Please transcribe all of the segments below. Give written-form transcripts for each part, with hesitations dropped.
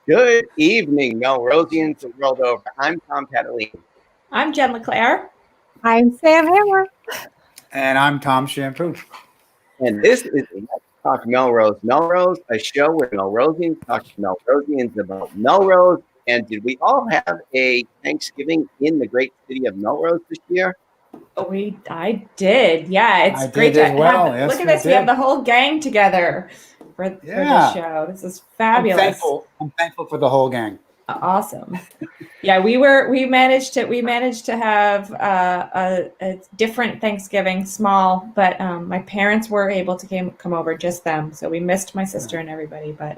Good evening, Melrosians the world over. I'm Tom Cataline. I'm Jen LeClaire. I'm Sam Hammer. And I'm Tom Shampoo. And this is Let's Talk Melrose. Melrose, a show where Melrosians talk to Melrosians about Melrose. And did we all have a Thanksgiving in the great city of Melrose this year? I did. Yeah, it's great to have. Yes, look at this. We have the whole gang together for this show. This is fabulous. I'm thankful for the whole gang. Awesome. Yeah, we managed to have a different Thanksgiving, small, but my parents were able to come over, just them. So we missed my sister and everybody, but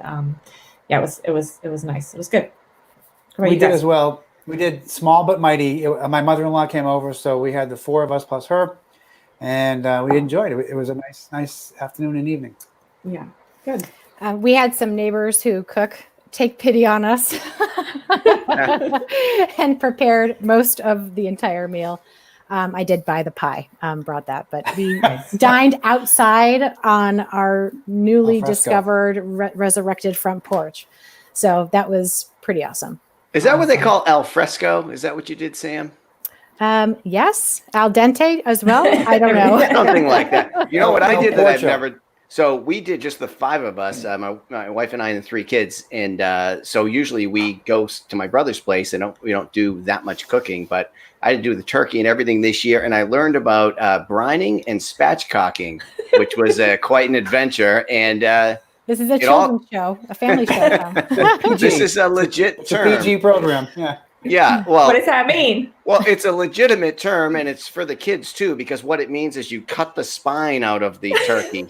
yeah, it was nice. It was good. We did as well. We did small but mighty. My mother-in-law came over, so we had the four of us plus her, and we enjoyed it. It was a nice afternoon and evening. Yeah, good. We had some neighbors who take pity on us and prepared most of the entire meal. I did buy the pie, brought that, but we dined outside on our newly discovered resurrected front porch. So that was pretty awesome. Is that what they call al fresco? Is that what you did, Sam? Yes. Al dente as well. I don't know. Something like that. You know what I did that I've never... So we did just the five of us, my wife and I and the three kids. And so usually we go to my brother's place and we don't do that much cooking, but I had to do the turkey and everything this year. And I learned about brining and spatchcocking, which was quite an adventure. And this is a children's show, a family show. This is a legit term. It's a PG program. Yeah. Yeah. Well, what does that mean? Well, it's a legitimate term, and it's for the kids too, because what it means is you cut the spine out of the turkey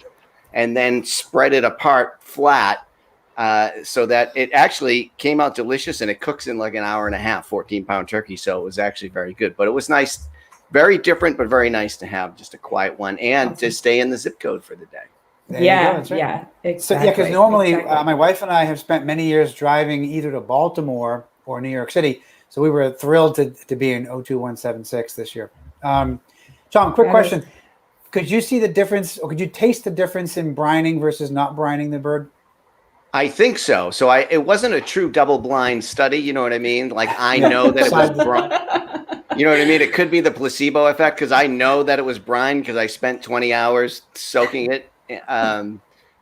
and then spread it apart flat so that it actually came out delicious, and it cooks in like an hour and a half, 14-pound turkey. So it was actually very good, but it was nice, very different, but very nice to have just a quiet one and to stay in the zip code for the day. Yeah, exactly. So, because normally my wife and I have spent many years driving either to Baltimore or New York City. So we were thrilled to be in 02176 this year. Tom, quick question. Could you see the difference, or could you taste the difference in brining versus not brining the bird? I think so. So it wasn't a true double-blind study. You know what I mean? Like I know that it was brine. You know what I mean? It could be the placebo effect because I know that it was brine because I spent 20 hours soaking it.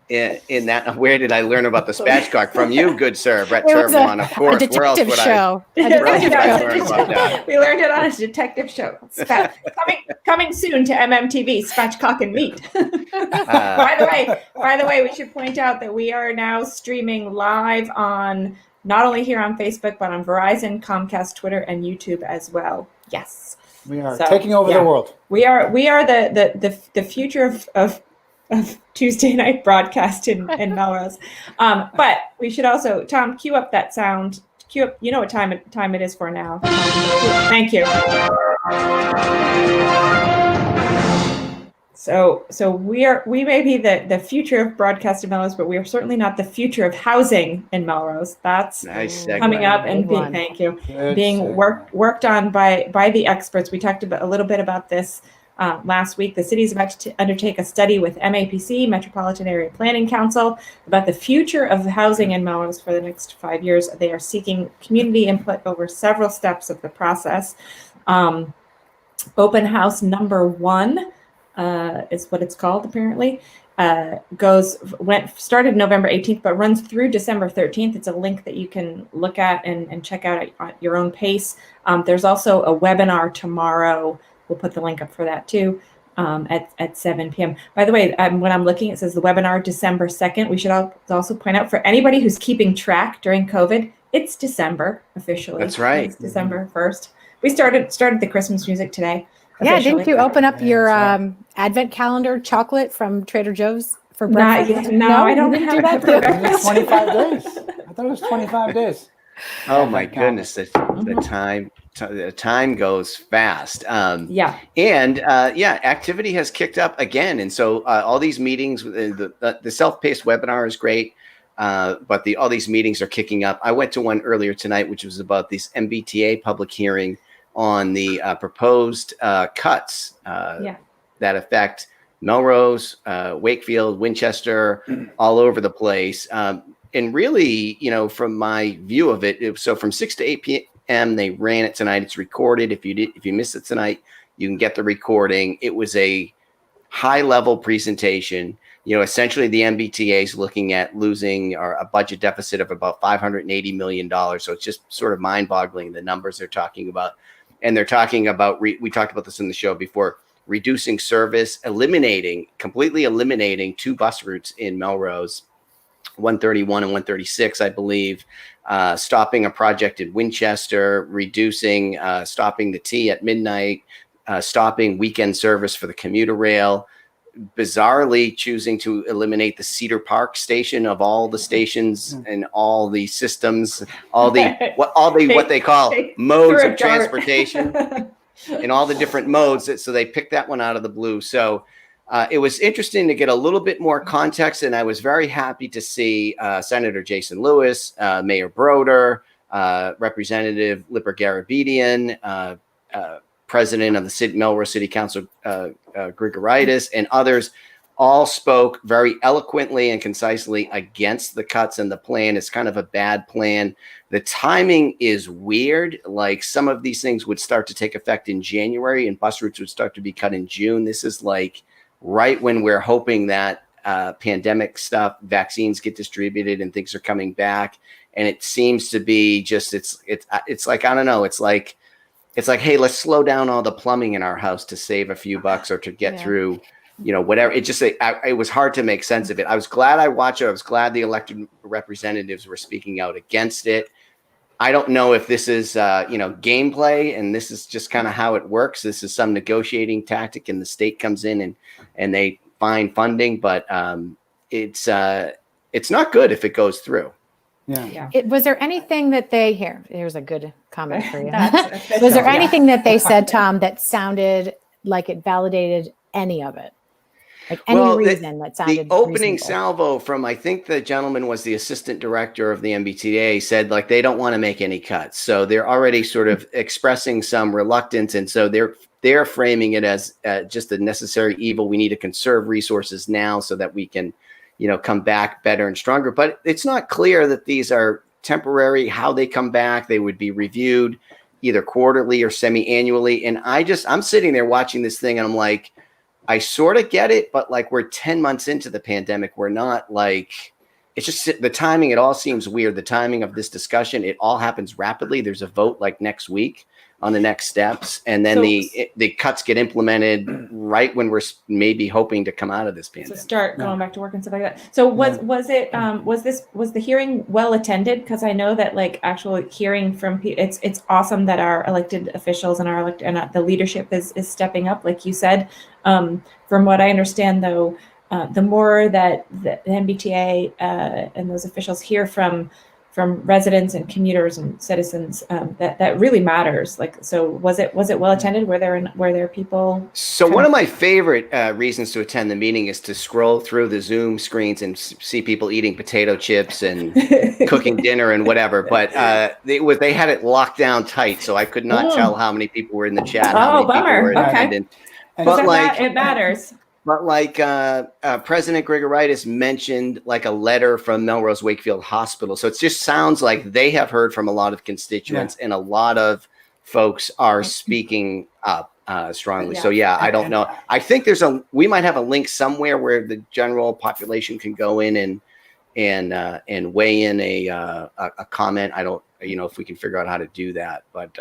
In that, where did I learn about the spatchcock? From you, good sir, Brett Turbulon, of course. A detective show. We learned it on a detective show. Coming soon to MMTV, Spatchcock and Meat. By the way, we should point out that we are now streaming live on not only here on Facebook, but on Verizon, Comcast, Twitter, and YouTube as well. Yes, we are taking over the world. We are the future of Tuesday night broadcast in Melrose. But we should also, Tom, cue up that sound. Cue up, you know what time it is for now. Thank you. So we may be the future of broadcast in Melrose, but we are certainly not the future of housing in Melrose. That's nice coming up and thank you. Being worked on by the experts. We talked a little bit about this last week. The city is about to undertake a study with MAPC, Metropolitan Area Planning Council, about the future of housing in Melrose for the next 5 years. They are seeking community input over several steps of the process. Open house number 1 is what it's called, apparently. Started November 18th, but runs through December 13th. It's a link that you can look at and check out at your own pace. There's also a webinar tomorrow. We'll put the link up for that too at 7 p.m. By the way, when I'm looking, it says the webinar December 2nd. We should also point out for anybody who's keeping track during COVID, it's December officially. That's right. It's December 1st. We started the Christmas music today. Yeah, didn't you open up your advent calendar chocolate from Trader Joe's for breakfast? No, I don't have that for breakfast. 25 days. I thought it was 25 days. Oh my goodness, the time time goes fast. Yeah. And activity has kicked up again. And so all these meetings, the self-paced webinar is great, but all these meetings are kicking up. I went to one earlier tonight, which was about this MBTA public hearing on the proposed cuts that affect Melrose, Wakefield, Winchester, all over the place. And really, from my view of it, so from 6 to 8 p.m. they ran it tonight. It's recorded. If you missed it tonight, you can get the recording. It was a high-level presentation. Essentially the MBTA is looking at losing a budget deficit of about $580 million. So it's just sort of mind-boggling, the numbers they're talking about. And they're talking about, we talked about this in the show before, reducing service, completely eliminating 2 bus routes in Melrose, 131 and 136, I believe, stopping a project in Winchester, stopping the T at midnight, stopping weekend service for the commuter rail, bizarrely choosing to eliminate the Cedar Park station of all the stations and all the systems, what they call modes of transportation and all the different modes. So they picked that one out of the blue. So it was interesting to get a little bit more context, and I was very happy to see Senator Jason Lewis, Mayor Broder, Representative Lipper Garabedian, President of the Melrose City Council, Grigoritis, and others all spoke very eloquently and concisely against the cuts, and the plan is kind of a bad plan. The timing is weird. Like, some of these things would start to take effect in January and bus routes would start to be cut in June. This is like right when we're hoping that pandemic stuff, vaccines get distributed and things are coming back. And it seems to be just, it's like, I don't know. It's like, hey, let's slow down all the plumbing in our house to save a few bucks or to get through, whatever. It was hard to make sense of it. I was glad I watched it. I was glad the elected representatives were speaking out against it. I don't know if this is, gameplay and this is just kind of how it works. This is some negotiating tactic and the state comes in and they find funding, but it's not good if it goes through. Yeah. Was there anything that here's a good comment for you. That's Was there anything that they said, Tom, that sounded like it validated any of it? Like any reason that sounded the opening reasonable? salvo from, I think the gentleman was the assistant director of the MBTA, said like they don't want to make any cuts. So they're already sort of expressing some reluctance. And so they're framing it as just a necessary evil. We need to conserve resources now so that we can come back better and stronger. But it's not clear that these are temporary. How they come back, they would be reviewed either quarterly or semi-annually. And I'm sitting there watching this thing and I'm like, I sort of get it, but like we're 10 months into the pandemic. We're not like, it's just the timing. It all seems weird. The timing of this discussion, it all happens rapidly. There's a vote like next week on the next steps. And then the cuts get implemented right when we're maybe hoping to come out of this pandemic. So start going back to work and stuff like that. So was the hearing well attended? Because I know that like actual hearing from it's awesome that our elected officials and the leadership is stepping up, like you said. From what I understand, though, the more that the MBTA and those officials hear from residents and commuters and citizens, that really matters. Like, so was it well attended? Were there people? So one of my favorite reasons to attend the meeting is to scroll through the Zoom screens and see people eating potato chips and cooking dinner and whatever. But they had it locked down tight, so I could not tell how many people were in the chat. Oh, bummer. Okay. But like, it matters. But like President Grigoritis mentioned, like a letter from Melrose Wakefield Hospital. So it just sounds like they have heard from a lot of constituents and a lot of folks are speaking up strongly. So I don't know. I think we might have a link somewhere where the general population can go in and weigh in a comment. I don't, if we can figure out how to do that, but.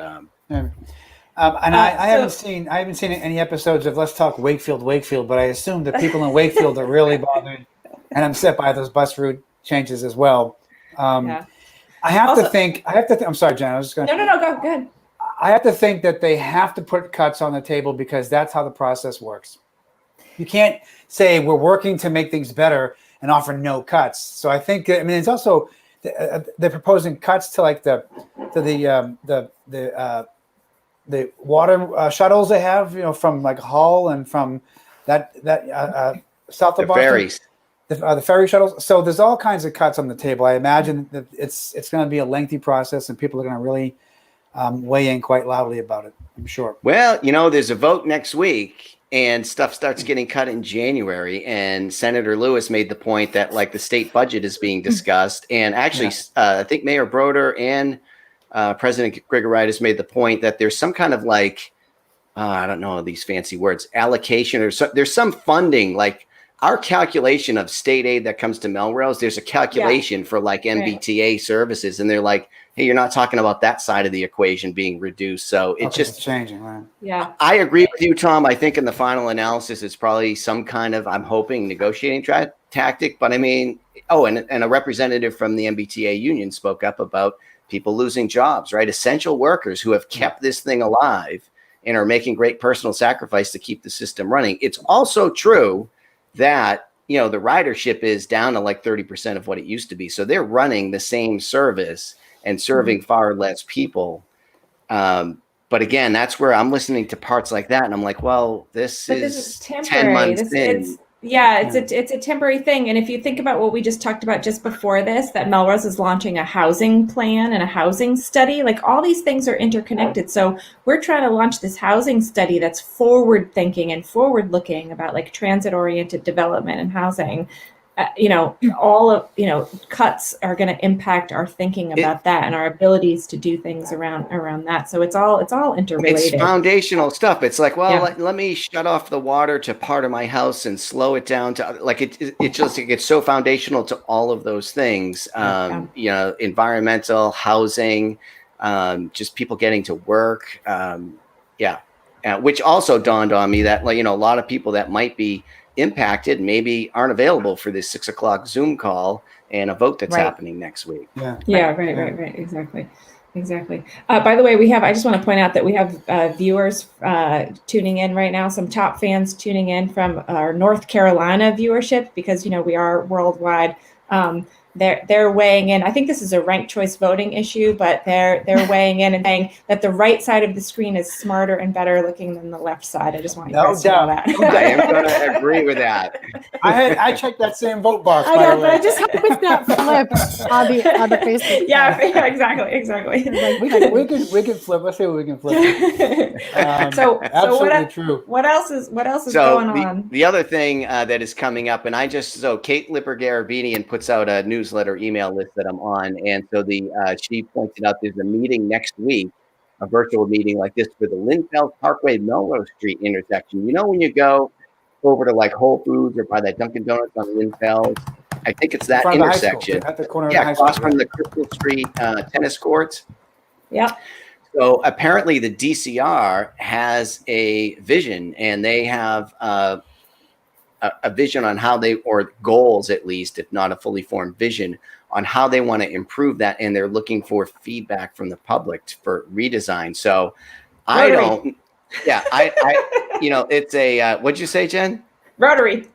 I haven't seen any episodes of Let's Talk Wakefield, but I assume the people in Wakefield are really bothered and upset by those bus route changes as well. I have to think. I'm sorry, Jen. I was just going. No, go ahead. I have to think that they have to put cuts on the table because that's how the process works. You can't say we're working to make things better and offer no cuts. So I think. I mean, it's also they're proposing cuts to like the the water shuttles they have, from like Hull and from that south of The Boston. ferries. The ferry shuttles. So there's all kinds of cuts on the table. I imagine that it's going to be a lengthy process, and people are going to really weigh in quite loudly about it, I'm sure. Well, there's a vote next week, and stuff starts getting cut in January. And Senator Lewis made the point that like the state budget is being discussed, and actually, I think Mayor Broder and President Grigoritis made the point that there's some kind of like I don't know these fancy words, allocation, or there's some funding like. Our calculation of state aid that comes to Melrose, there's a calculation for like MBTA services, and they're like, hey, you're not talking about that side of the equation being reduced. So it's just changing, right? Yeah. I agree with you, Tom. I think in the final analysis, it's probably some kind of, I'm hoping, negotiating tactic. But I mean, and a representative from the MBTA union spoke up about people losing jobs, right? Essential workers who have kept this thing alive and are making great personal sacrifice to keep the system running. It's also true that, the ridership is down to like 30% of what it used to be. So they're running the same service and serving far less people. But again, that's where I'm listening to parts like that. And I'm like, well, this is temporary. 10 months in. It's a temporary thing. And if you think about what we just talked about just before this, that Melrose is launching a housing plan and a housing study, like all these things are interconnected. So we're trying to launch this housing study that's forward thinking and forward looking about like transit oriented development and housing. All of, cuts are going to impact our thinking about that and our abilities to do things around that. So it's all interrelated. It's foundational stuff. It's like, well, let me shut off the water to part of my house and slow it down to like, it's so foundational to all of those things. Environmental, housing, just people getting to work. Which also dawned on me that, a lot of people that might be impacted maybe aren't available for this 6 o'clock Zoom call and a vote that's happening next week. Right. Exactly. By the way, I just want to point out that we have viewers tuning in right now, some top fans tuning in from our North Carolina viewership, because, we are worldwide. They're weighing in. I think this is a ranked choice voting issue, but they're weighing in and saying that the right side of the screen is smarter and better looking than the left side. I just want you guys to know that. I am going to agree with that. I checked that same vote box. I know, but I just hope it's not flipped on the Facebook. Yeah, exactly. We can flip. Let's see what we can flip. So true. What else is going on? The other thing that is coming up, and Kate Lipper-Garabedian puts out a newsletter email list that I'm on, and so she pointed out there's a meeting next week, a virtual meeting like this for the Linfeld Parkway Melrose Street intersection. When you go over to like Whole Foods or by that Dunkin' Donuts on Linfeld, I think it's that intersection. At the corner of the high across school, from the Crystal Street tennis courts. Yeah. So apparently the DCR has a vision, and they have a vision on how or goals at least, if not a fully formed vision, on how they want to improve that. And they're looking for feedback from the public for redesign. So it's a, what'd you say, Jen? Rotary.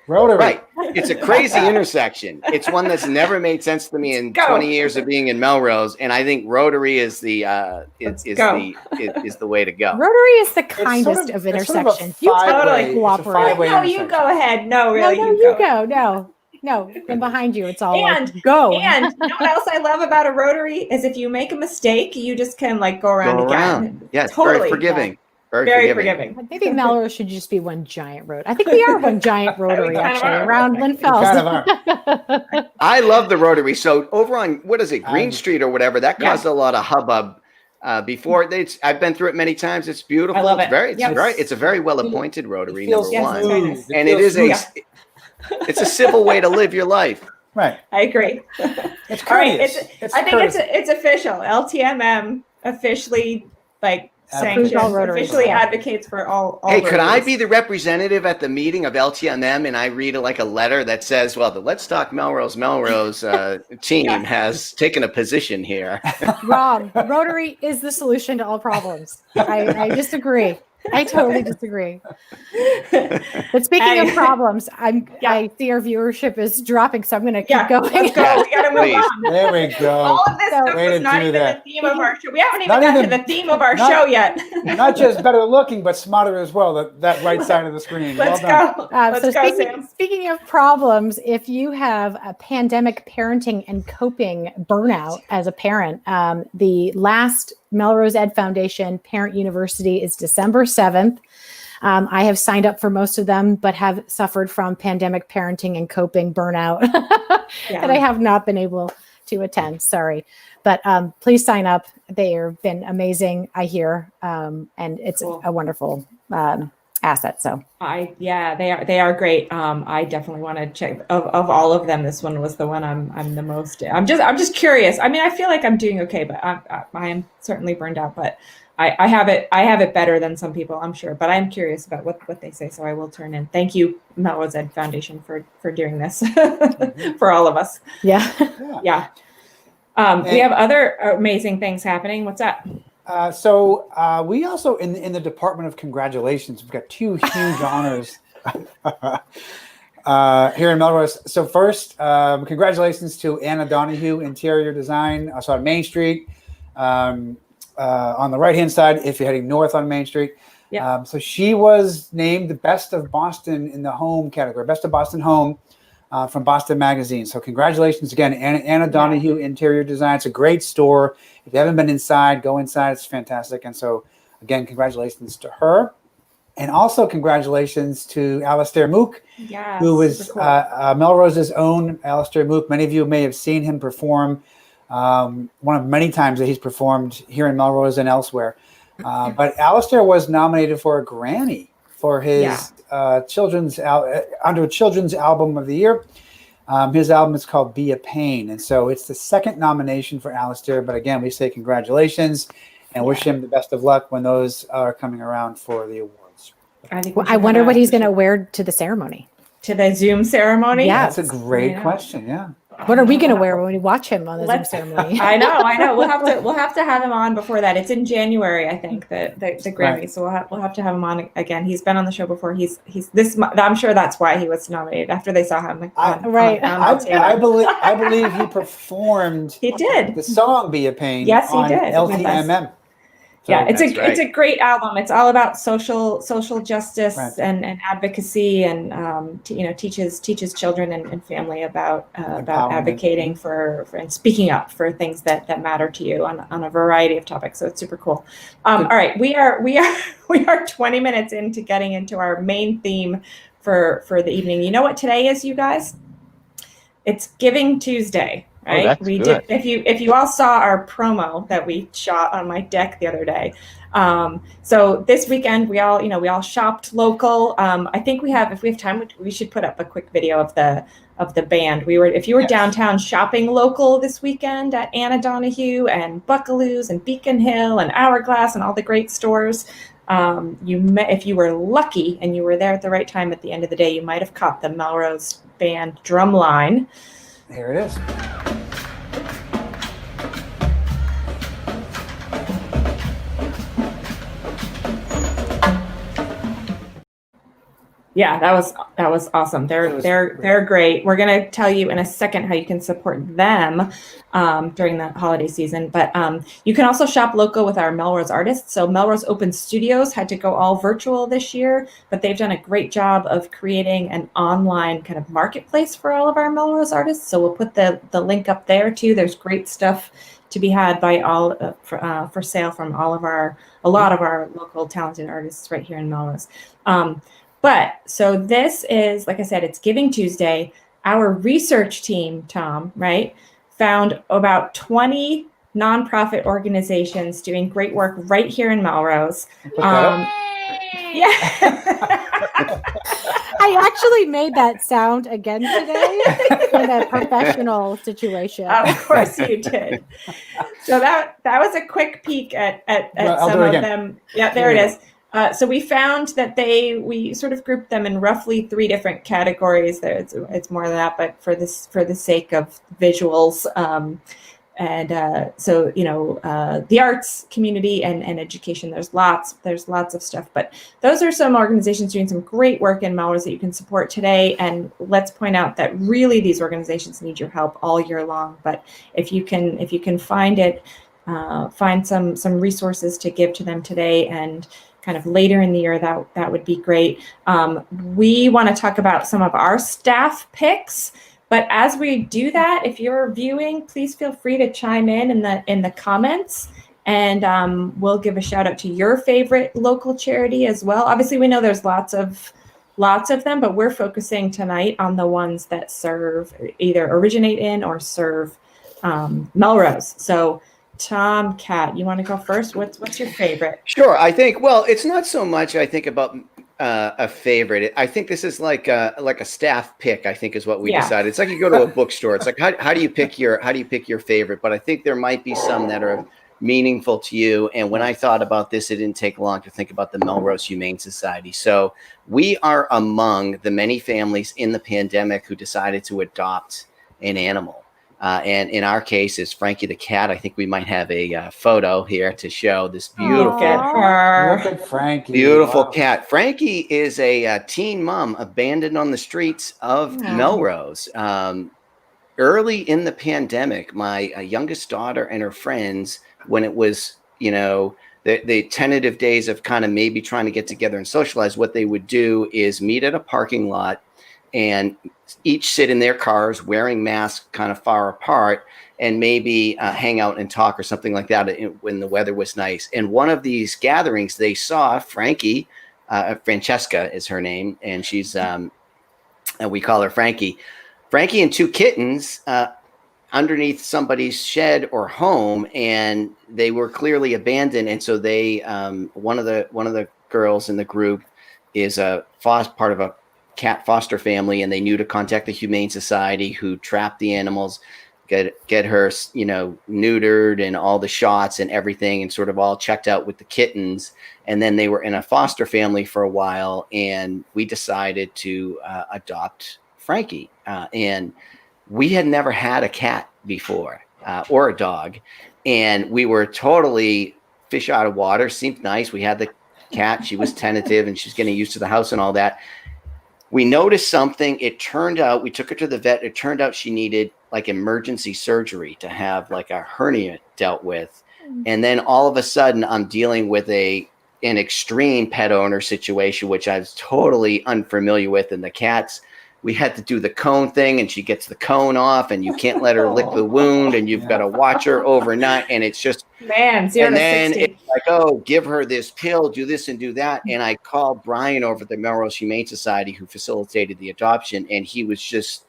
Right. It's a crazy intersection. It's one that's never made sense to me in 20 years of being in Melrose. And I think Rotary is the way to go. Rotary is the kindest of intersections. You totally cooperate. No, you go ahead. No, really, you go. No, and behind you, it's all go. And you know what else I love about a Rotary is if you make a mistake, you just can go around again. Yes, totally. Very forgiving. Very forgiving. Maybe Melrose should just be one giant road. I think we are one giant Rotary around Linfeld. I love the Rotary. So over on, what is it, Green Street or whatever, that caused a lot of hubbub before. I've been through it many times. It's beautiful. I love it. It's a very well appointed Rotary, number one. Very nice. And it's a civil way to live your life. Right. I agree. It's courteous. I think it's official. LTMM officially officially advocates for all Hey, Rotaries. could I be the representative at the meeting of LTMM and I read a letter that says, well, the Let's Talk Melrose team has taken a position here? Wrong. Rotary is the solution to all problems. I disagree. I totally disagree. But speaking of problems, I see our viewership is dropping, so I'm going to keep going. Let's go. We got to move Please. on. There we go. All of this stuff Way was to not do even that. the theme of our show. We haven't even Not got even- to the theme of our not- show yet. Not just better looking, but smarter as well. That right side of the screen. Let's Well done. go. So Let's go, Sam. speaking of problems, if you have a pandemic parenting and coping burnout as a parent, the last Melrose Ed Foundation Parent University is December 7th. I have signed up for most of them, but have suffered from pandemic parenting and coping burnout that I have not been able to attend. Sorry. But please sign up. They have been amazing, I hear. And it's a wonderful asset. So they are great. I definitely want to check of all of them. This one was the one I'm the most. I'm just curious. I mean, I feel like I'm doing okay, but I am certainly burned out. But I have it better than some people, I'm sure. But I'm curious about what they say, so I will turn in. Thank you, Melrose Ed Foundation, for doing this for all of us. Yeah. We have other amazing things happening. What's that? So we also in the Department of Congratulations, we've got two huge honors here in Melrose. So first, congratulations to Anna Donahue, Interior Design, also on Main Street, on the right-hand side if you're heading north on Main Street. Yeah. So she was named the Best of Boston in the Home category, Best of Boston Home. From Boston Magazine. So congratulations again, Anna Donahue, Interior Design. It's a great store. If you haven't been inside, go inside. It's fantastic. And so again, congratulations to her. And also congratulations to Alistair Mook, who was cool. Melrose's own Alistair Mook. Many of you may have seen him perform one of many times that he's performed here in Melrose and elsewhere. But Alistair was nominated for a Grammy for his children's album of the year. His album is called Be a Pain. And so it's the second nomination for Alistair. But again, we say congratulations and wish him the best of luck when those are coming around for the awards. I wonder what he's going to wear to the ceremony. To the Zoom ceremony? Yeah. That's a great question. Yeah. What are we going to wear when we watch him on the Zoom ceremony? I know. We'll have to have him on before that. It's in January, I think, the Grammys. Right. So we'll have to have him on again. He's been on the show before. He's this. I'm sure that's why he was nominated after they saw him. I believe he performed. He did the song "Be a Pain." Yes, he did. LTMM. So it's a great album. It's all about social justice and advocacy, and teaches children and family about advocating for and speaking up for things that matter to you on a variety of topics. So it's super cool. All right, we are 20 minutes into getting into our main theme for the evening. You know what today is, you guys? It's Giving Tuesday. Right. We did. If you all saw our promo that we shot on my deck the other day. So this weekend we all shopped local. I think if we have time, we should put up a quick video of the band. If you were downtown shopping local this weekend at Anna Donahue and Buckaloo's and Beacon Hill and Hourglass and all the great stores, if you were lucky and you were there at the right time at the end of the day, you might have caught the Melrose Band drum line. Here it is. Yeah, that was awesome. They're great. We're gonna tell you in a second how you can support them during the holiday season. But you can also shop local with our Melrose artists. So Melrose Open Studios had to go all virtual this year, but they've done a great job of creating an online kind of marketplace for all of our Melrose artists. So we'll put the link up there too. There's great stuff to be had by all for sale from a lot of our local talented artists right here in Melrose. But so this is, like I said, it's Giving Tuesday. Our research team, Tom, right, found about 20 nonprofit organizations doing great work right here in Melrose. Yeah. I actually made that sound again today in a professional situation. Of course you did. So that was a quick peek at some of them. Yeah, there it is. So we found that we sort of grouped them in roughly 3 different categories. It's more than that, but for the sake of visuals, So, the arts community and education, there's lots of stuff, but those are some organizations doing some great work in Melrose that you can support today. And let's point out that really these organizations need your help all year long. But if you can find it, find some resources to give to them today and kind of later in the year, that would be great. We want to talk about some of our staff picks. But as we do that, if you're viewing, please feel free to chime in the comments, and we'll give a shout out to your favorite local charity as well. Obviously, we know there's lots of them, but we're focusing tonight on the ones that either originate in or serve Melrose. So, Tom, Kat, you want to go first? What's your favorite? Sure. I think, well, it's not so much I think about a favorite. I think this is like a staff pick, I think is what we decided. It's like you go to a bookstore. It's like, how do you pick your favorite? But I think there might be some that are meaningful to you. And when I thought about this, it didn't take long to think about the Melrose Humane Society. So we are among the many families in the pandemic who decided to adopt an animal. And in our case is Frankie the cat. I think we might have a photo here to show this beautiful, Look at Frankie. Beautiful cat. Frankie is a teen mom abandoned on the streets of Melrose. Early in the pandemic, my youngest daughter and her friends, when it was, the tentative days of kind of maybe trying to get together and socialize, what they would do is meet at a parking lot and each sit in their cars wearing masks kind of far apart and maybe hang out and talk or something like that when the weather was nice. And one of these gatherings, they saw Frankie, Francesca is her name, and she's, and we call her Frankie. Frankie and two kittens underneath somebody's shed or home, and they were clearly abandoned. And so they, one of the girls in the group is part of a cat foster family, and they knew to contact the Humane Society, who trapped the animals, get her, neutered and all the shots and everything, and sort of all checked out with the kittens. And then they were in a foster family for a while, and we decided to adopt Frankie. And we had never had a cat before or a dog, and we were totally fish out of water. Seemed nice. We had the cat. She was tentative, and she's getting used to the house and all that. We noticed something. It turned out, we took her to the vet. It turned out she needed like emergency surgery to have like a hernia dealt with. And then all of a sudden I'm dealing with an extreme pet owner situation, which I was totally unfamiliar with. And the cats, we had to do the cone thing, and she gets the cone off, and you can't let her lick the wound, and you've got to watch her overnight. And it's just, 0 to 60. It's like, oh, give her this pill, do this and do that. And I called Brian over at the Melrose Humane Society, who facilitated the adoption. And he was just,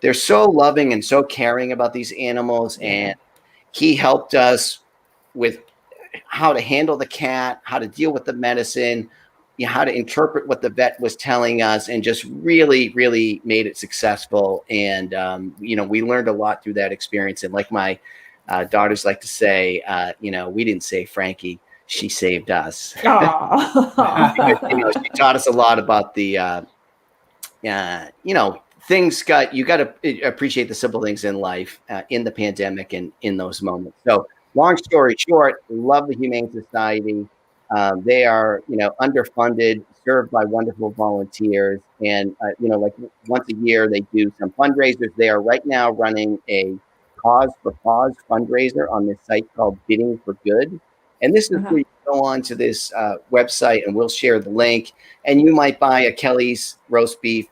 they're so loving and so caring about these animals. And he helped us with how to handle the cat, how to deal with the medicine, how to interpret what the vet was telling us, and just really, really made it successful. And, we learned a lot through that experience. And like my daughters like to say, we didn't save Frankie, she saved us. Because, she taught us a lot about the, things you got to appreciate the simple things in life in the pandemic and in those moments. So long story short, love the Humane Society. They are, underfunded, served by wonderful volunteers. And, like once a year, they do some fundraisers. They are right now running a Cause for Pause fundraiser on this site called Bidding for Good. And this is where you go on to this website, and we'll share the link. And you might buy a Kelly's roast beef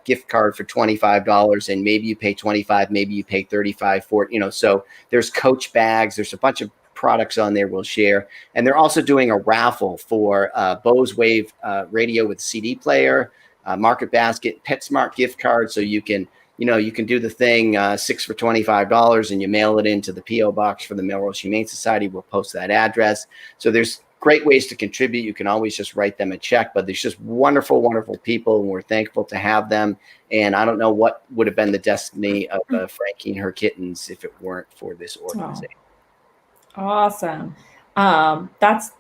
gift card for $25, and maybe you pay $25, maybe you pay $35 for it. So there's Coach bags. There's a bunch of products on there we'll share. And they're also doing a raffle for Bose Wave radio with CD player, Market Basket, PetSmart gift card. So you can do the thing 6 for $25, and you mail it into the P.O. box for the Melrose Humane Society. We'll post that address. So there's great ways to contribute. You can always just write them a check, but there's just wonderful, wonderful people, and we're thankful to have them. And I don't know what would have been the destiny of Frankie and her kittens if it weren't for this organization. Awesome. That's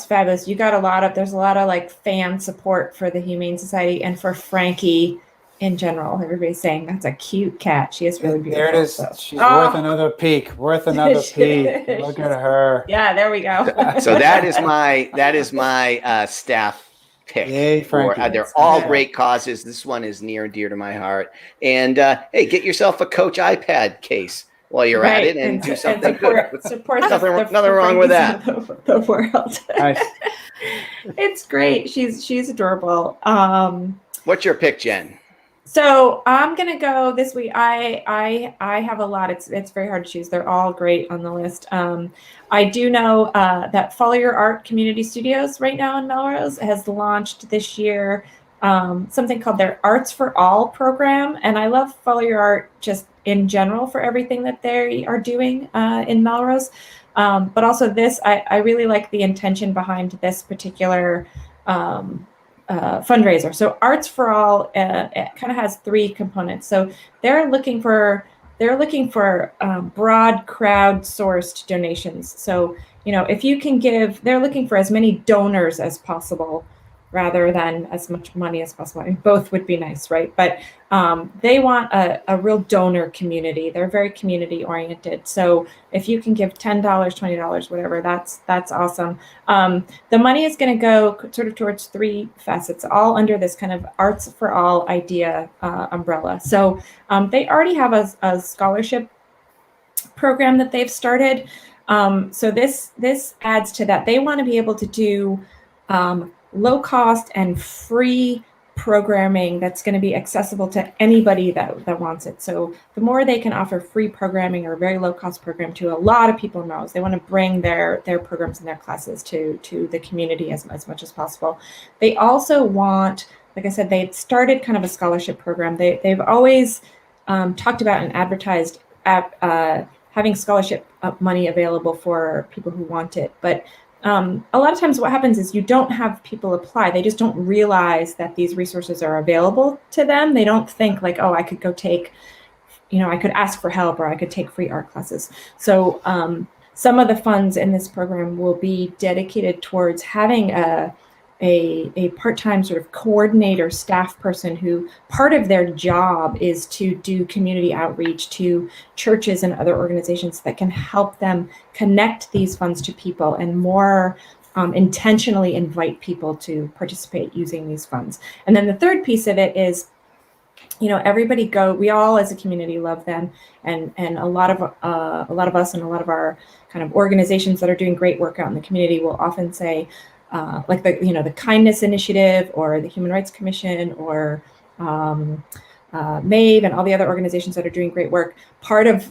fabulous. You got there's a lot of like fan support for the Humane Society and for Frankie in general. Everybody's saying that's a cute cat. She is really beautiful. There it is. So. She's worth another peek. Worth another peek. Look at her. Yeah, there we go. So that is my staff pick. Yay, Frankie. They're all great causes. This one is near and dear to my heart. And hey, get yourself a Coach iPad case while you're at it, and do something good. Support nothing wrong with that. The world. Nice. It's great. She's adorable. What's your pick, Jen? So I'm gonna go this week. I have a lot. It's very hard to choose. They're all great on the list. I do know that Follow Your Art Community Studios right now in Melrose has launched this year something called their Arts for All program, and I love Follow Your Art just in general for everything that they are doing in Melrose. But also this, I really like the intention behind this particular fundraiser. So Arts for All it kind of has three components. So they're looking for broad crowd-sourced donations. So if you can give, they're looking for as many donors as possible rather than as much money as possible. I mean, both would be nice, right? But they want a real donor community. They're very community oriented. So if you can give $10, $20, whatever, that's awesome. The money is going to go sort of towards three facets, all under this kind of Arts for All idea umbrella. So they already have a scholarship program that they've started. So this adds to that. They want to be able to do low cost and free programming that's going to be accessible to anybody that wants it. So the more they can offer free programming or very low cost program to a lot of people in Melrose, they want to bring their programs and their classes to the community as much as possible. They also want, like I said, they started kind of a scholarship program. They've always talked about and advertised having scholarship money available for people who want it. But a lot of times what happens is you don't have people apply. They just don't realize that these resources are available to them. They don't think like, oh, I could go take, I could ask for help or I could take free art classes. So some of the funds in this program will be dedicated towards having a part-time sort of coordinator staff person who part of their job is to do community outreach to churches and other organizations that can help them connect these funds to people and more intentionally invite people to participate using these funds. And then the third piece of it is, we all as a community love them, and a lot of us and a lot of our kind of organizations that are doing great work out in the community will often say, like the Kindness Initiative or the Human Rights Commission or MAVE and all the other organizations that are doing great work. Part of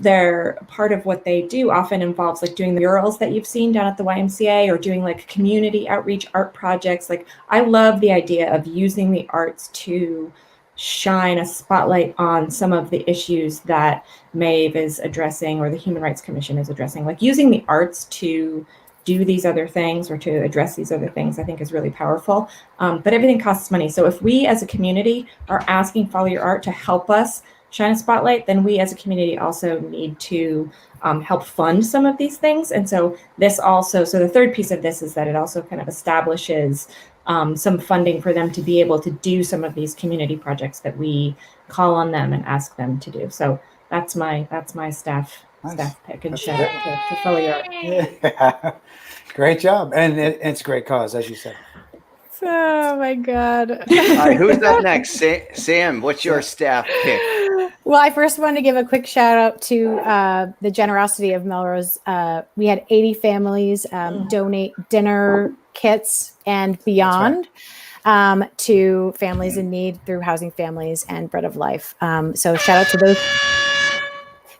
what they do often involves like doing the murals that you've seen down at the YMCA or doing like community outreach art projects. Like I love the idea of using the arts to shine a spotlight on some of the issues that MAVE is addressing or the Human Rights Commission is addressing. Like using the arts to do these other things or to address these other things, I think is really powerful. But everything costs money. So if we as a community are asking Follow Your Art to help us shine a spotlight, then we as a community also need to help fund some of these things. And so so the third piece of this is that it also kind of establishes some funding for them to be able to do some of these community projects that we call on them and ask them to do. So that's my staff pick and shout out to Follow Your Art. Yeah. Great job. And it's a great cause, as you said. Oh my God. All right, who's up next? Sam, what's your staff pick? Well, I first want to give a quick shout out to the generosity of Melrose. We had 80 families donate dinner kits and beyond to families in need through Housing Families and Bread of Life. So shout out to those.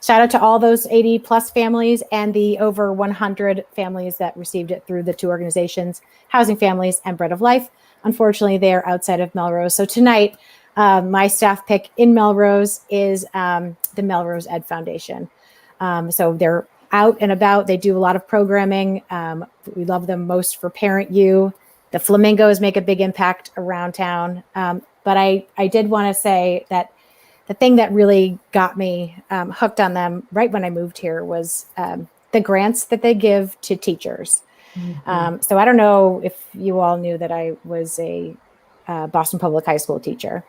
Shout out to all those 80 plus families and the over 100 families that received it through the two organizations, Housing Families and Bread of Life. Unfortunately, they are outside of Melrose. So tonight, my staff pick in Melrose is the Melrose Ed Foundation. So they're out and about. They do a lot of programming. We love them most for Parent U. The flamingos make a big impact around town. But I did want to say that the thing that really got me hooked on them right when I moved here was the grants that they give to teachers. Mm-hmm. So I don't know if you all knew that I was a Boston Public High School teacher.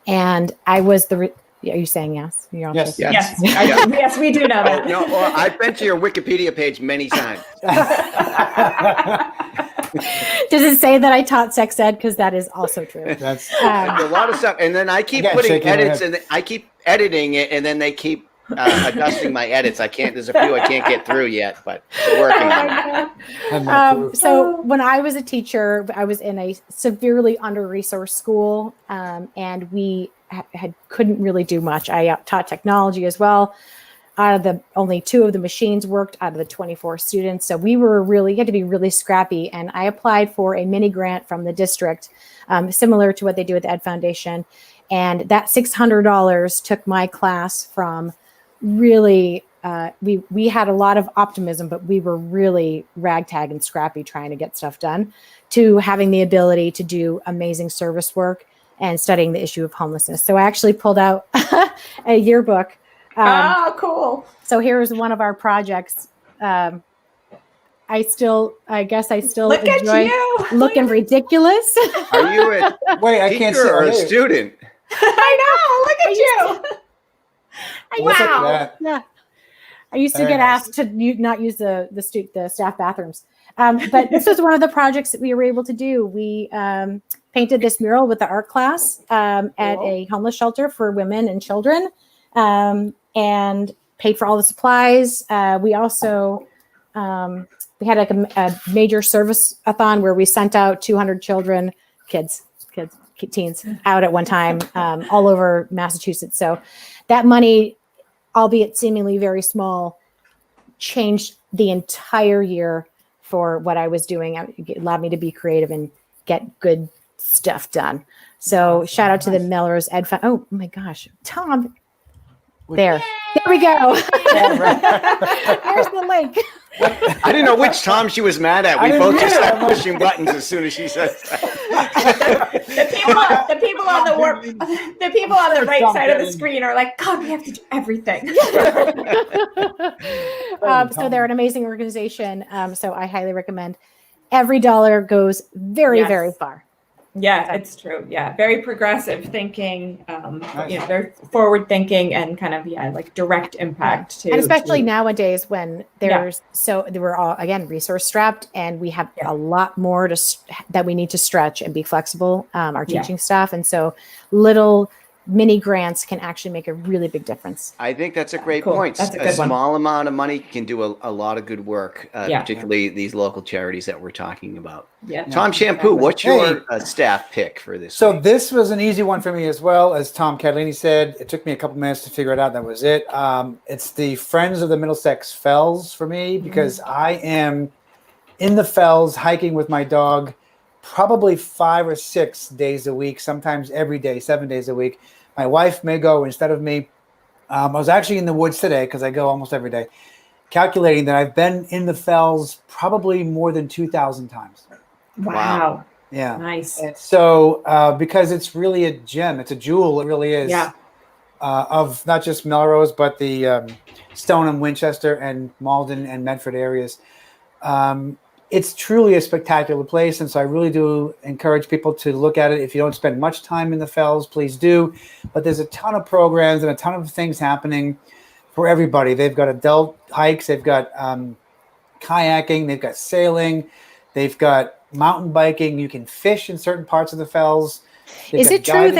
And I was are you saying yes? You're all Yes. shaking. Yes, Yeah. yes, we do know that. No, well, I've been to your Wikipedia page many times. Does it say that I taught sex ed? Because that is also true. That's There's a lot of stuff, and then I keep Again, putting shaking my edits, head. and I keep editing it, and then they keep adjusting my edits. I can't. There's a few I can't get through yet, but we're working on it. So when I was a teacher, I was in a severely under-resourced school, and we couldn't really do much. I taught technology as well. Only 2 of the machines worked out of the 24 students. So you had to be really scrappy. And I applied for a mini grant from the district, similar to what they do with the Ed Foundation. And that $600 took my class from really, we had a lot of optimism, but we were really ragtag and scrappy trying to get stuff done, to having the ability to do amazing service work and studying the issue of homelessness. So I actually pulled out a yearbook. Cool. So here's one of our projects. I guess I still Look at enjoy you. looking ridiculous. Are you a Wait, I can't see. teacher or a Wait. student? I know. Look at you. Look at Wow. that. Yeah. I used to Very get nice. asked to not use the staff bathrooms. But this was one of the projects that we were able to do. We painted this mural with the art class at a homeless shelter for women and children, and paid for all the supplies. We also we had like a major service-a-thon where we sent out 200 teens out at one time, all over Massachusetts. So that money, albeit seemingly very small, changed the entire year for what I was doing. It allowed me to be creative and get good stuff done. So shout out to the Melrose Ed Fund. Oh my gosh, Tom. There we go. There's the link. I didn't know which Tom she was mad at. I We didn't both just either. started pushing buttons as soon as she said that. The people on the right side of the screen are like, God, we have to do everything. So they're an amazing organization. So I highly recommend. Every dollar goes very, Yes. very far. Yeah, it's true. Yeah, very progressive thinking. They're forward thinking and kind of like direct impact to. And especially nowadays when we're all again resource strapped, and we have a lot more that we need to stretch and be flexible. Our teaching staff, and so little mini grants can actually make a really big difference. I think that's a great Cool. point. That's a A good one. small amount of money can do a lot of good work, particularly these local charities that we're talking about. Yeah. Tom Shampoo, what's your staff pick for this So week? this was an easy one for me as well. As Tom Catalini said, it took me a couple minutes to figure it out. That was it. It's the Friends of the Middlesex Fells for me, because I am in the fells hiking with my dog probably 5 or 6 days a week, sometimes every day, 7 days a week. My wife may go instead of me. I was actually in the woods today because I go almost every day, calculating that I've been in the fells probably more than 2,000 times. Wow. Yeah. Nice. And so because it's really a gem, it's a jewel, it really is. Yeah. Of not just Melrose, but the Stoneham, Winchester, and Malden and Medford areas. It's truly a spectacular place, and so I really do encourage people to look at it. If you don't spend much time in the fells, please do. But there's a ton of programs and a ton of things happening for everybody. They've got adult hikes, they've got kayaking, they've got sailing, they've got mountain biking. You can fish in certain parts of the fells. Is it true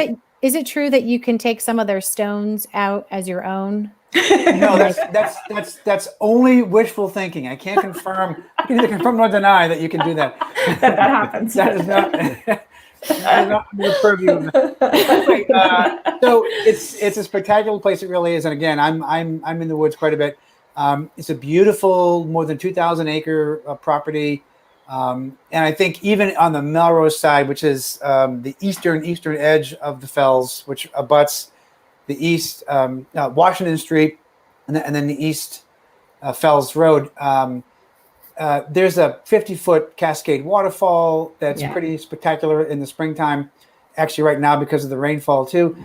that you can take some of their stones out as your own? No, that's only wishful thinking. I can't confirm. I can neither confirm nor deny that you can do that. that happens. That is not. That is not the purview. Anyway, so it's a spectacular place. It really is. And again, I'm in the woods quite a bit. It's a beautiful, more than 2,000 acre property. And I think even on the Melrose side, which is the eastern edge of the fells, which abuts the east Washington Street, and then the east Fells Road. There's a 50-foot cascade waterfall that's pretty spectacular in the springtime. Actually, right now because of the rainfall too.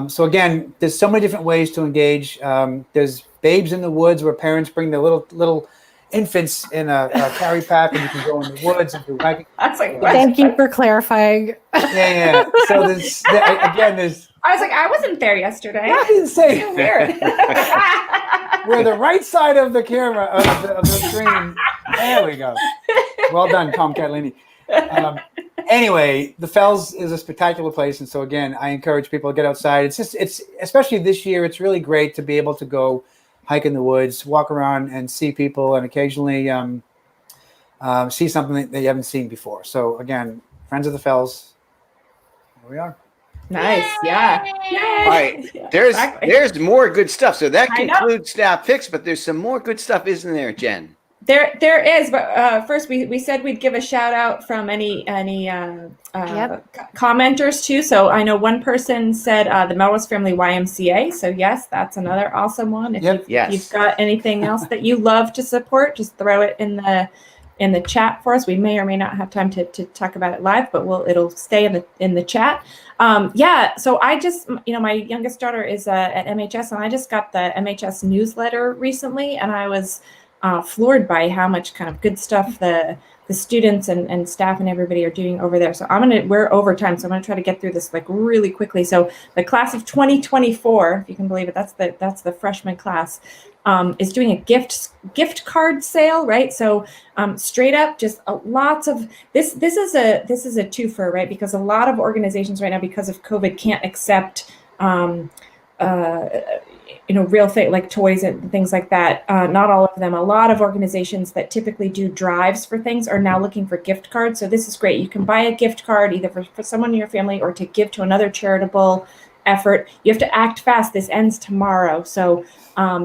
So again, there's so many different ways to engage. There's Babes in the Woods, where parents bring their little infants in a carry pack, and you can go in the woods and do hiking. That's like Thank you for clarifying. Yeah. So there's I was like, I wasn't there yesterday. I didn't say Weird. we're the right side of the camera of the screen. There we go. Well done, Tom Catalini. Anyway, the Fells is a spectacular place, and so again, I encourage people to get outside. It's especially this year. It's really great to be able to go hike in the woods, walk around, and see people, and occasionally see something that you haven't seen before. So again, Friends of the Fells, here we are. Nice, yeah. Yay. All right, Yeah, there's exactly. there's more good stuff. So that I know. concludes staff picks, but there's some more good stuff, isn't there, Jen? There is, but first we said we'd give a shout out from any commenters too. So I know one person said the Melrose Family YMCA. So yes, that's another awesome one. If you've got anything else that you love to support, just throw it in the chat for us. We may or may not have time to talk about it live, but it'll stay in the chat. So I just, my youngest daughter is at MHS, and I just got the MHS newsletter recently, and I was floored by how much kind of good stuff the students and staff and everybody are doing over there. So we're over time, so I'm gonna try to get through this like really quickly. So the class of 2024, if you can believe it, that's the freshman class, is doing a gift card sale, right? So straight up, just lots of this is a twofer, right? Because a lot of organizations right now, because of COVID, can't accept real thing like toys and things like that. Not all of them. A lot of organizations that typically do drives for things are now looking for gift cards. So this is great. You can buy a gift card either for someone in your family or to give to another charitable effort. You have to act fast. This ends tomorrow. So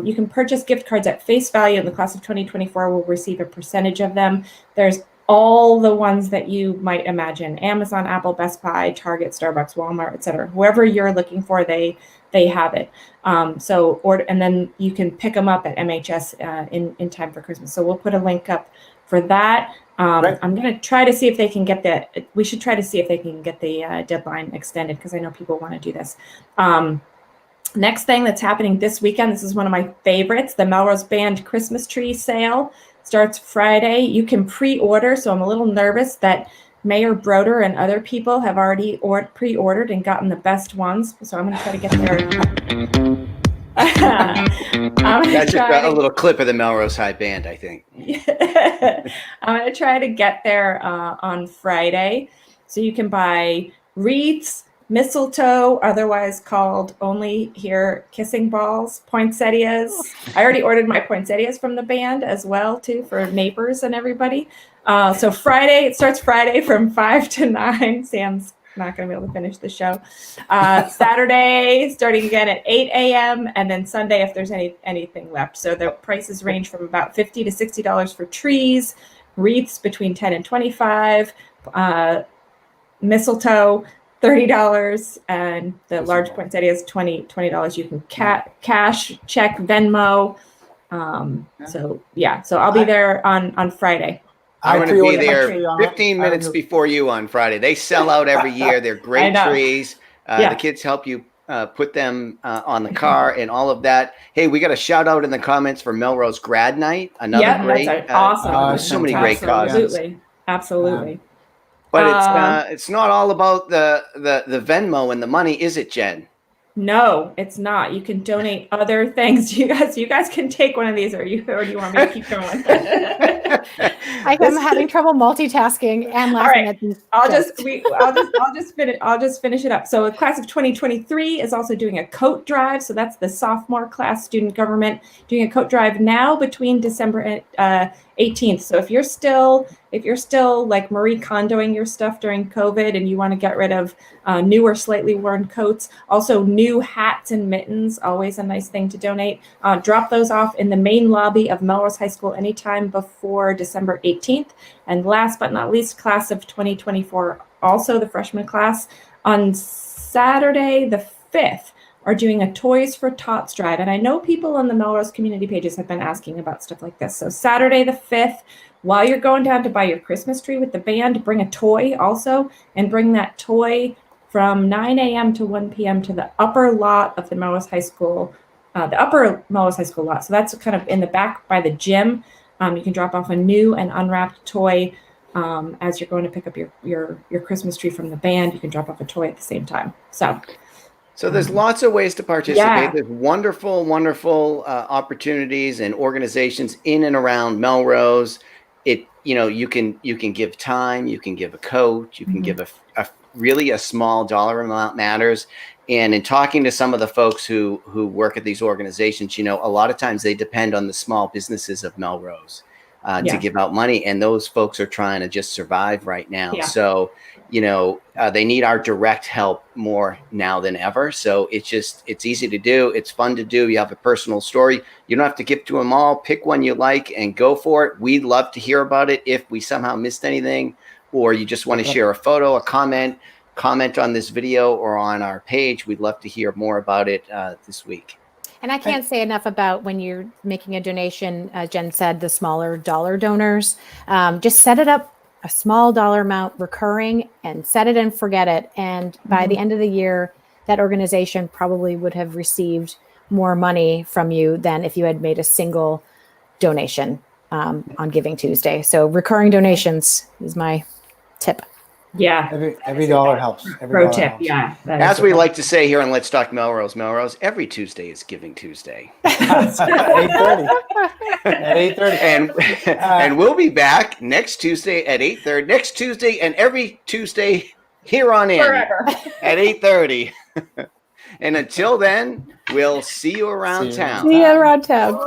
you can purchase gift cards at face value, and the class of 2024 will receive a percentage of them. There's all the ones that you might imagine: Amazon, Apple, Best Buy, Target, Starbucks, Walmart, etc. Whoever you're looking for, they have it. And then you can pick them up at MHS in time for Christmas. So we'll put a link up for that. Right. I'm going to try to see if they can get we should try to see if they can get the deadline extended, because I know people want to do this. Next thing that's happening this weekend, this is one of my favorites, the Melrose Band Christmas tree sale starts Friday. You can pre-order, so I'm a little nervous that Mayor Broder and other people have already pre-ordered and gotten the best ones. So I'm going to try to get there. That's just a little clip of the Melrose High Band, I think. I'm going to try to get there on Friday. So you can buy wreaths, mistletoe, otherwise called only here kissing balls, poinsettias. I already ordered my poinsettias from the band as well, too, for neighbors and everybody. So Friday, it starts Friday from 5 to 9. Sam's not going to be able to finish the show. Saturday, starting again at 8 a.m. And then Sunday, if there's anything left. So the prices range from about $50 to $60 for trees, wreaths between $10 and $25, mistletoe, $30, and the large poinsettias, $20. You can cash, check, Venmo. So I'll be there on Friday. I'm going to be there 15 minutes before you on Friday. They sell out every year. They're great trees. The kids help you put them on the car and all of that. Hey, we got a shout out in the comments for Melrose Grad Night. Another great, awesome. So many great causes. Absolutely. But it's not all about the Venmo and the money, is it, Jen? No, it's not. You can donate other things. You guys can take one of these, or do you want me to keep going? I'm having trouble multitasking and laughing at these. I'll just finish it up. So the class of 2023 is also doing a coat drive. So that's the sophomore class, student government, doing a coat drive now between December 18th. So if you're still like Marie Kondoing your stuff during COVID and you want to get rid of new or slightly worn coats, also new hats and mittens, always a nice thing to donate. Drop those off in the main lobby of Melrose High School anytime before December 18th. And last but not least, class of 2024, also the freshman class, on Saturday the 5th, are doing a Toys for Tots drive. And I know people on the Melrose community pages have been asking about stuff like this. So Saturday the 5th, while you're going down to buy your Christmas tree with the band, bring a toy also, and bring that toy from 9 a.m. to 1 p.m. to the upper lot of the Melrose High School, lot. So that's kind of in the back by the gym. You can drop off a new and unwrapped toy as you're going to pick up your Christmas tree from the band. You can drop off a toy at the same time. So So there's lots of ways to participate. Yeah. There's wonderful, wonderful opportunities and organizations in and around Melrose. You can give time, you can give a coach, you can give a really a small dollar amount matters. And in talking to some of the folks who work at these organizations, a lot of times they depend on the small businesses of Melrose to give out money, and those folks are trying to just survive right now. Yeah. So they need our direct help more now than ever. So it's easy to do. It's fun to do. You have a personal story. You don't have to give to them all. Pick one you like and go for it. We'd love to hear about it if we somehow missed anything, or you just want to share a photo, a comment on this video or on our page. We'd love to hear more about it this week. And I can't say enough about when you're making a donation, Jen said, the smaller dollar donors, just set it up a small dollar amount recurring and set it and forget it. And by the end of the year, that organization probably would have received more money from you than if you had made a single donation on Giving Tuesday. So recurring donations is my tip. Yeah. Every dollar helps. Pro tip. Yeah. As we like to say here on Let's Talk Melrose, every Tuesday is Giving Tuesday. At 8:30. At 8:30. And we'll be back next Tuesday at 8:30. Next Tuesday and every Tuesday here on in Forever. at 8:30. And until then, we'll see you around town. See you around town.